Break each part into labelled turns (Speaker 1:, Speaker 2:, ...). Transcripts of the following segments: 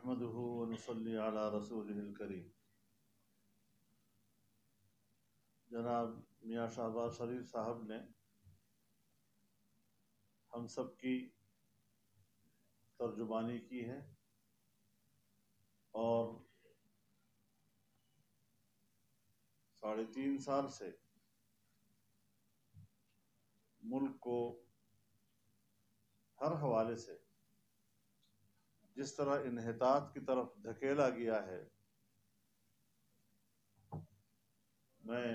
Speaker 1: نحمده ونصلي على رسوله الكريم. جناب میاں شہباز شریف صاحب نے ہم سب کی ترجمانی کی ہے اور 3.5 سال سے ملک کو ہر حوالے سے جس طرح انحطاط کی طرف دھکیلا گیا ہے، میں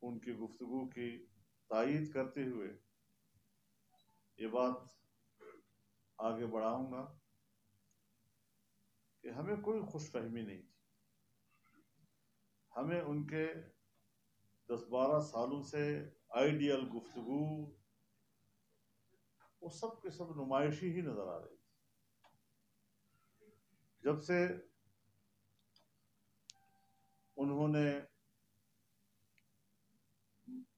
Speaker 1: ان کی گفتگو کی تائید کرتے ہوئے یہ بات آگے بڑھاؤں گا کہ ہمیں کوئی خوش فہمی نہیں تھی. ہمیں ان کے 10-12 سالوں سے آئیڈیل گفتگو وہ سب کے سب نمائشی ہی نظر آ رہی تھی. جب سے انہوں نے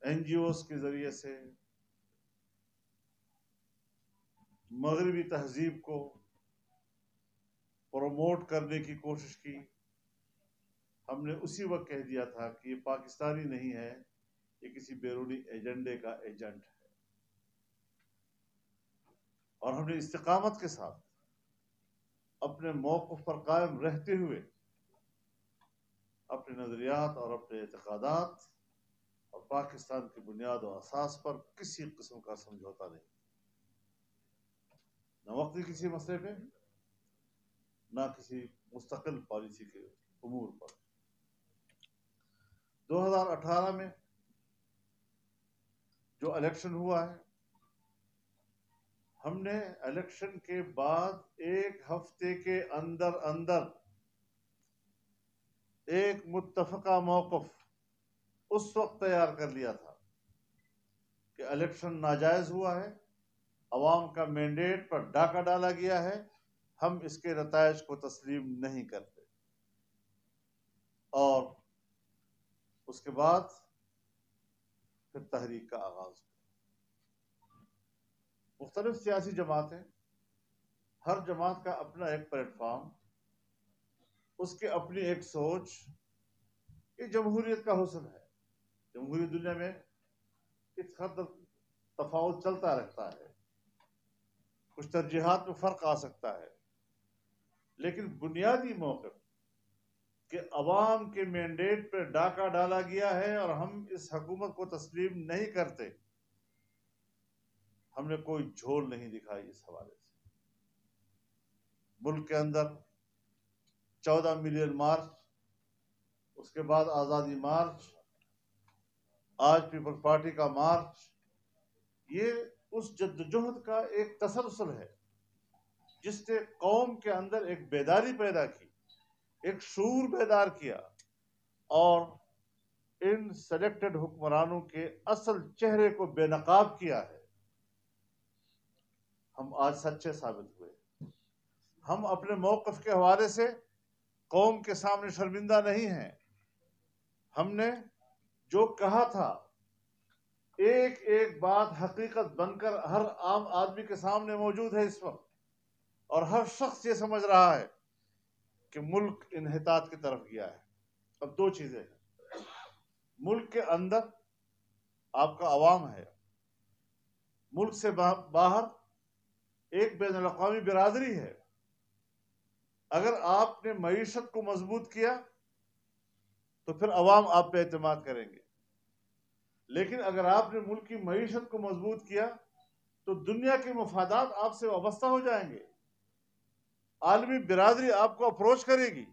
Speaker 1: این جی اوز کے ذریعے سے مغربی تہذیب کو پروموٹ کرنے کی کوشش کی، ہم نے اسی وقت کہہ دیا تھا کہ یہ پاکستانی نہیں ہے، یہ کسی بیرونی ایجنڈے کا ایجنٹ ہے. اور ہم نے استقامت کے ساتھ اپنے موقف پر قائم رہتے ہوئے اپنے نظریات اور اپنے اعتقادات اور پاکستان کی بنیاد و اساس پر کسی قسم کا سمجھوتا نہیں، نہ وقتی کسی مسئلے پہ، نہ کسی مستقل پالیسی کے امور پر. 2018 میں جو الیکشن ہوا ہے، ہم نے الیکشن کے بعد 1 ہفتے کے اندر ایک متفقہ موقف اس وقت تیار کر لیا تھا کہ الیکشن ناجائز ہوا ہے، عوام کا مینڈیٹ پر ڈاکہ ڈالا گیا ہے، ہم اس کے نتائج کو تسلیم نہیں کرتے. اور اس کے بعد پھر تحریک کا آغاز ہوا. مختلف سیاسی جماعتیں، ہر جماعت کا اپنا ایک پلیٹ فارم، اس کی اپنی ایک سوچ. یہ جمہوریت کا حسن ہے. جمہوری دنیا میں اس حد تفاوت چلتا رہتا ہے، کچھ ترجیحات میں فرق آ سکتا ہے، لیکن بنیادی موقف کہ عوام کے مینڈیٹ پہ ڈاکہ ڈالا گیا ہے اور ہم اس حکومت کو تسلیم نہیں کرتے، ہم نے کوئی جھول نہیں دکھائی. اس حوالے سے ملک کے اندر 14 ملین مارچ، اس کے بعد آزادی مارچ، آج پیپلز پارٹی کا مارچ، یہ اس جدوجہد کا ایک تسلسل ہے جس نے قوم کے اندر ایک بیداری پیدا کی، ایک شعور بیدار کیا اور ان سلیکٹڈ حکمرانوں کے اصل چہرے کو بے نقاب کیا ہے. ہم آج سچے ثابت ہوئے. ہم اپنے موقف کے حوالے سے قوم کے سامنے شرمندہ نہیں ہیں. ہم نے جو کہا تھا، ایک ایک بات حقیقت بن کر ہر عام آدمی کے سامنے موجود ہے اس وقت، اور ہر شخص یہ سمجھ رہا ہے کہ ملک انحطاط کی طرف گیا ہے. اب 2 چیزیں ہیں. ملک کے اندر آپ کا عوام ہے، ملک سے باہر ایک بین الاقوامی برادری ہے. اگر آپ نے معیشت کو مضبوط کیا تو پھر عوام آپ پہ اعتماد کریں گے، لیکن اگر آپ نے ملک کی معیشت کو مضبوط کیا تو دنیا کے مفادات آپ سے وابستہ ہو جائیں گے. عالمی برادری آپ کو اپروچ کرے گی،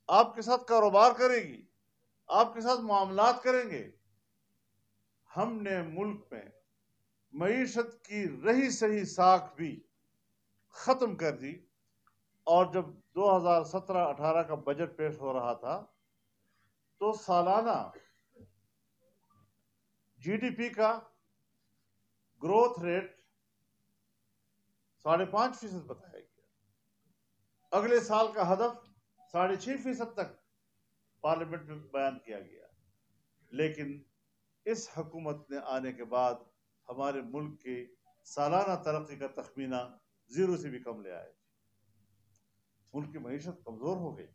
Speaker 1: آپ کے ساتھ کاروبار کرے گی، آپ کے ساتھ معاملات کریں گے. ہم نے ملک میں معیشت کی رہی سہی ساکھ بھی ختم کر دی، اور جب 2017-18 کا بجٹ پیش ہو رہا تھا تو سالانہ جی ڈی پی کا گروتھ ریٹ 5.5% بتایا گیا. اگلے سال کا ہدف 6.5% تک پارلیمنٹ میں بیان کیا گیا. لیکن اس حکومت نے آنے کے بعد ہمارے ملک کی سالانہ ترقی کا تخمینہ 0 سے بھی کم لے آئے. ملک کی معیشت کمزور ہو گئی.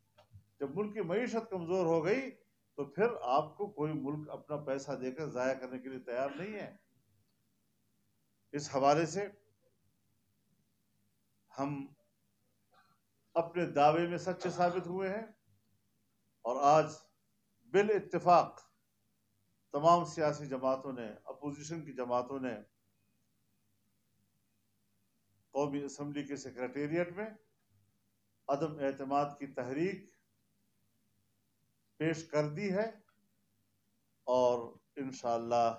Speaker 1: جب ملک کی معیشت کمزور ہو گئی تو پھر آپ کو کوئی ملک اپنا پیسہ دے کر ضائع کرنے کے لیے تیار نہیں ہے. اس حوالے سے ہم اپنے دعوے میں سچے ثابت ہوئے ہیں اور آج بالاتفاق تمام سیاسی جماعتوں نے، اپوزیشن کی جماعتوں نے قومی اسمبلی کے سیکریٹریٹ میں عدم اعتماد کی تحریک پیش کر دی ہے اور انشاءاللہ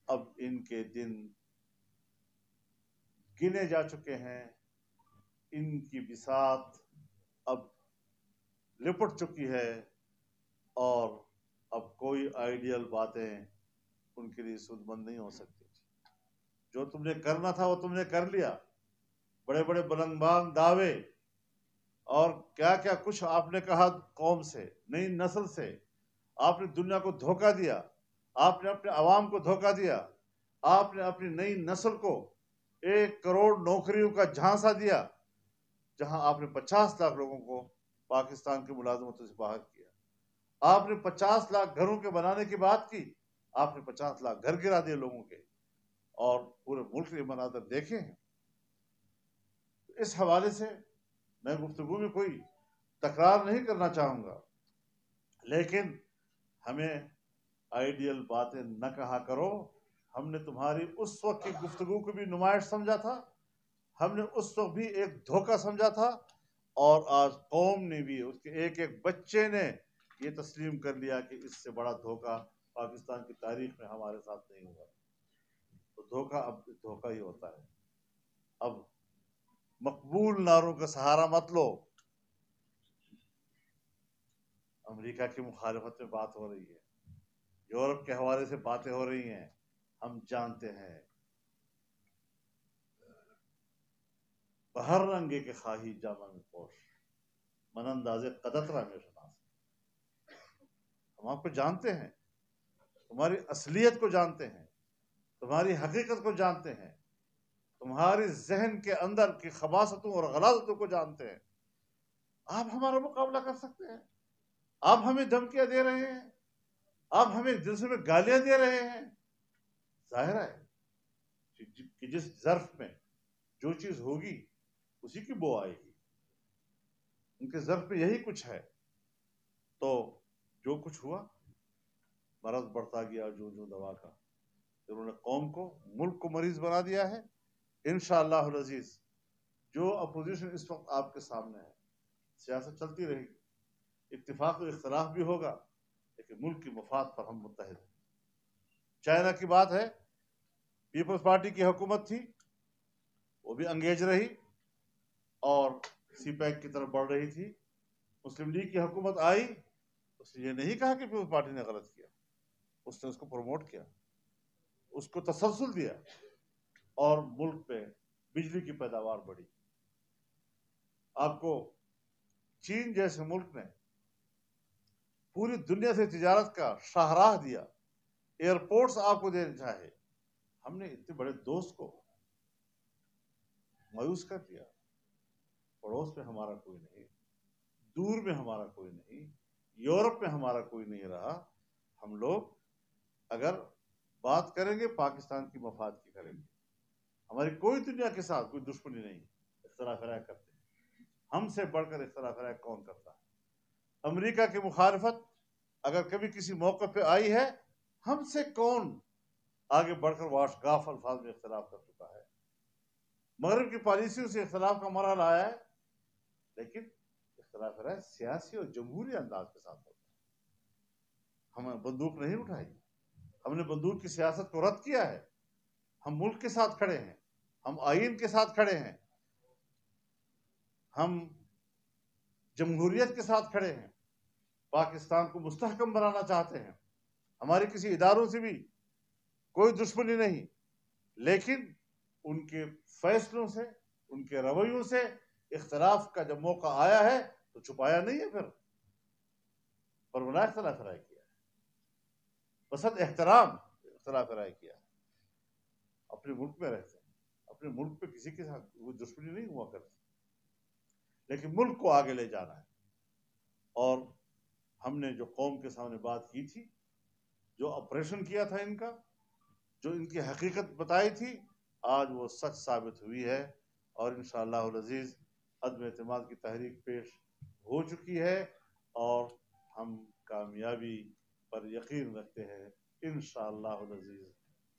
Speaker 1: اب ان کے دن گنے جا چکے ہیں. ان کی بساط اب لپٹ چکی ہے اور اب کوئی آئیڈیل باتیں ان کے لیے سود مند نہیں ہو سکتی. جو تم نے کرنا تھا وہ تم نے کر لیا. بڑے بڑے بلند بانگ دعوے اور کیا کیا کچھ آپ نے کہا قوم سے، نئی نسل سے. آپ نے دنیا کو دھوکہ دیا، آپ نے اپنے عوام کو دھوکہ دیا، آپ نے اپنی نئی نسل کو 1 کروڑ نوکریوں کا جھانسا دیا، جہاں آپ نے 50 لاکھ لوگوں کو پاکستان کی ملازمتوں سے باہر کیا. آپ نے 50 لاکھ گھروں کے بنانے کی بات کی، آپ نے 50 لاکھ گھر گرا دیے لوگوں کے، اور پورے ملک کے مناظر دیکھے ہیں. اس حوالے سے میں گفتگو میں کوئی تکرار نہیں کرنا چاہوں گا، لیکن ہمیں آئیڈیل باتیں نہ کہا کرو. ہم نے تمہاری اس وقت کی گفتگو کو بھی نمائش سمجھا تھا، ہم نے اس وقت بھی ایک دھوکہ سمجھا تھا، اور آج قوم نے بھی، اس کے ایک ایک بچے نے یہ تسلیم کر لیا کہ اس سے بڑا دھوکہ پاکستان کی تاریخ میں ہمارے ساتھ نہیں ہوا. تو دھوکہ اب دھوکہ ہی ہوتا ہے. اب مقبول نعروں کا سہارا مت لو. امریکہ کی مخالفت میں بات ہو رہی ہے، یورپ کے حوالے سے باتیں ہو رہی ہیں، ہم جانتے ہیں بہر رنگے کے خواہی جامہ میں پوش، من انداز قدترا میں شناس. ہم آپ کو جانتے ہیں، تمہاری اصلیت کو جانتے ہیں، تمہاری حقیقت کو جانتے ہیں، تمہاری ذہن کے اندر کی خباثتوں اور غلاظتوں کو جانتے ہیں. آپ ہمارا مقابلہ کر سکتے ہیں؟ آپ ہمیں دھمکیاں دے رہے ہیں، آپ ہمیں جلسے میں گالیاں دے رہے ہیں. ظاہر ہے کہ جس ظرف میں جو چیز ہوگی اسی کی بو آئے گی. ان کے ظرف میں یہی کچھ ہے. تو جو کچھ ہوا، مرض بڑھتا گیا جو دوا کا. انہوں نے قوم کو، ملک کو مریض بنا دیا ہے. انشاءاللہ العزیز جو اپوزیشن اس وقت آپ کے سامنے ہے، سیاست چلتی رہے گی، اتفاق و اختلاف بھی ہوگا، لیکن ملک کی مفاد پر ہم متحد ہیں. چائنا کی بات ہے، پیپلز پارٹی کی حکومت تھی، وہ بھی انگیج رہی اور سی پیک کی طرف بڑھ رہی تھی. مسلم لیگ کی حکومت آئی، اس نے یہ نہیں کہا کہ پیپلز پارٹی نے غلط کیا، اس نے اس کو پروموٹ کیا، اس کو تسلسل دیا، اور ملک پہ بجلی کی پیداوار بڑھی. آپ کو چین جیسے ملک نے پوری دنیا سے تجارت کا شاہراہ دیا، ایئرپورٹس آپ کو دینا چاہے. ہم نے اتنے بڑے دوست کو مایوس کر دیا. پڑوس میں ہمارا کوئی نہیں، دور میں ہمارا کوئی نہیں، یورپ میں ہمارا کوئی نہیں رہا. ہم لوگ اگر بات کریں گے پاکستان کی مفاد کی کریں گے. ہماری کوئی دنیا کے ساتھ کوئی دشمنی نہیں. اختلاف رائے کرتے ہیں، ہم سے بڑھ کر اختلاف رائے کون کرتا ہے؟ امریکہ کی مخالفت اگر کبھی کسی موقع پہ آئی ہے، ہم سے کون آگے بڑھ کر واشگاف الفاظ میں اختلاف کر چکا ہے؟ مغرب کی پالیسیوں سے اختلاف کا مرحلہ آیا ہے، لیکن اختلاف رائے سیاسی اور جمہوری انداز کے ساتھ ہوتا ہے. ہم نے بندوق نہیں اٹھائی، ہم نے بندوق کی سیاست کو رد کیا ہے. ہم ملک کے ساتھ کھڑے ہیں، ہم آئین کے ساتھ کھڑے ہیں، ہم جمہوریت کے ساتھ کھڑے ہیں، پاکستان کو مستحکم بنانا چاہتے ہیں. ہماری کسی اداروں سے بھی کوئی دشمنی نہیں، لیکن ان کے فیصلوں سے، ان کے رویوں سے اختلاف کا جب موقع آیا ہے تو چھپایا نہیں ہے، پھر پر اختلاف رائے کیا ہے، بسط احترام اختلاف رائے کیا ہے. اپنے ملک میں رہتے ہیں، اپنے ملک پہ کسی کے ساتھ وہ دشمنی نہیں ہوا کرتی. لیکن ملک کو آگے لے جانا ہے. اور ہم نے جو قوم کے سامنے بات کی تھی، جو آپریشن کیا تھا ان کا، جو ان کی حقیقت بتائی تھی، آج وہ سچ ثابت ہوئی ہے. اور انشاءاللہ العزیز عدم اعتماد کی تحریک پیش ہو چکی ہے، اور ہم کامیابی پر یقین رکھتے ہیں انشاءاللہ العزیز.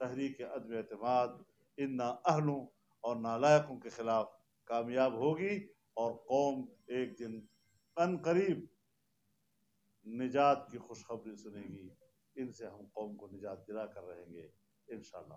Speaker 1: تحریک عدم اعتماد ان نااہلوں اور نالائقوں کے خلاف کامیاب ہوگی، اور قوم ایک دن ان قریب نجات کی خوشخبری سنے گی. ان سے ہم قوم کو نجات دلا کر رہیں گے انشاءاللہ.